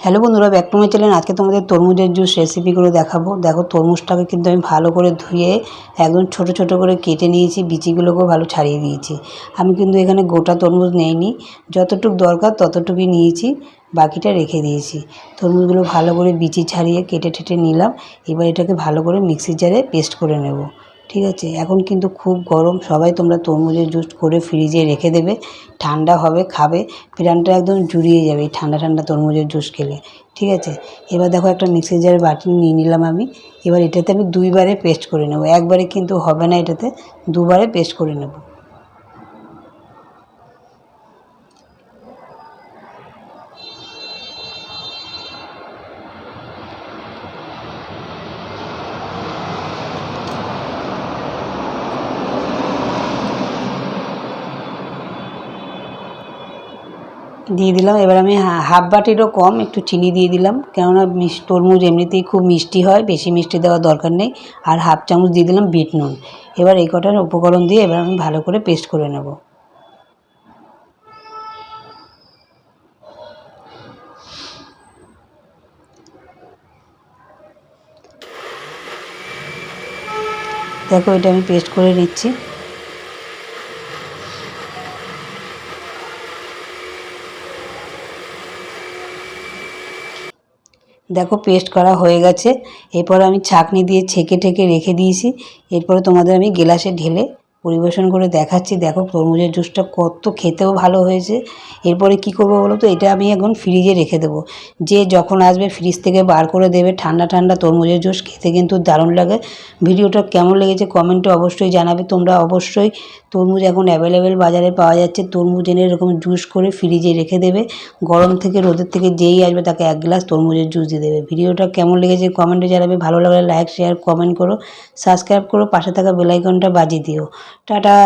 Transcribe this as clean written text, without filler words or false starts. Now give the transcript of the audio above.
Hello বন্ধুরা, back to my channel. আজকে তোমাদের তরমুজের জুস রেসিপি করে দেখাবো। দেখো, তরমুজটাকে কিন্তু আমি ভালো করে ধুয়ে একদম ছোট ছোট করে কেটে নিয়েছি, বিচিগুলোকেও ভালো ছাড়িয়ে দিয়েছি। আমি কিন্তু এখানে গোটা তরমুজ নেইনি, যতটুকু দরকার ততটুকুই নিয়েছি, বাকিটা রেখে দিয়েছি। তরমুজগুলো ভালো করে বিচি ছাড়িয়ে কেটে টেটে নিলাম। এবার এটাকে ভালো করে মিক্সির জারে পেস্ট করে নেব। ঠিক আছে, এখন কিন্তু খুব গরম, সবাই তোমরা তরমুজের জুস করে ফ্রিজে রেখে দেবে, ঠান্ডা হবে খাবে, প্রাণটা একদম জুড়িয়ে যাবে এই ঠান্ডা ঠান্ডা তরমুজের জুস খেলে। ঠিক আছে, এবার দেখো একটা মিক্সির জারের বাটি নিয়ে নিলাম আমি। এবার এটাতে আমি দুইবারে পেস্ট করে নেব, একবারে কিন্তু হবে না, এটাতে দুবারে পেস্ট করে নেব। দিয়ে দিলাম, এবার আমি হাফ বাটিরও কম একটু চিনি দিয়ে দিলাম, কেননা তরমুজ এমনিতেই খুব মিষ্টি হয়, বেশি মিষ্টি দেওয়ার দরকার নেই। আর হাফ চামচ দিয়ে দিলাম বিট নুন। এবার এই কটার উপকরণ দিয়ে এবার আমি ভালো করে পেস্ট করে নেব। দেখো, এটা আমি পেস্ট করে নিচ্ছি। দেখো, পেস্ট করা হয়ে গেছে। এরপর আমি ছাঁকনি দিয়ে ছেঁকে ঠেকে রেখে দিয়েছি। এরপরে তোমাদের আমি গ্লাসে ঢেলে পরিবেশন করে দেখাচ্ছি। দেখো, তরমুজের জুসটা কত খেতেও ভালো হয়েছে। এরপরে কি করব বলো তো, এটা আমি এখন ফ্রিজে রেখে দেবো। যে যখন আসবে ফ্রিজ থেকে বার করে দেবে, ঠান্ডা ঠান্ডা তরমুজের জুস খেতে কিন্তু দারুণ লাগে। ভিডিওটা কেমন লেগেছে কমেন্টে অবশ্যই জানাবে। তোমরা অবশ্যই তরমুজ এখন অ্যাভেলেবেল বাজারে পাওয়া যাচ্ছে, তরমুজ এনে এরকম জুস করে ফ্রিজে রেখে দেবে। গরম থেকে রোদের থেকে যেই আসবে তাকে এক গ্লাস তরমুজের জুস দিয়ে দেবে। ভিডিওটা কেমন লেগেছে কমেন্টে জানাবে। ভালো লাগলে লাইক শেয়ার কমেন্ট করো, সাবস্ক্রাইব করো, পাশে থাকা বেল আইকনটা বাজিয়ে দিও। টাটা।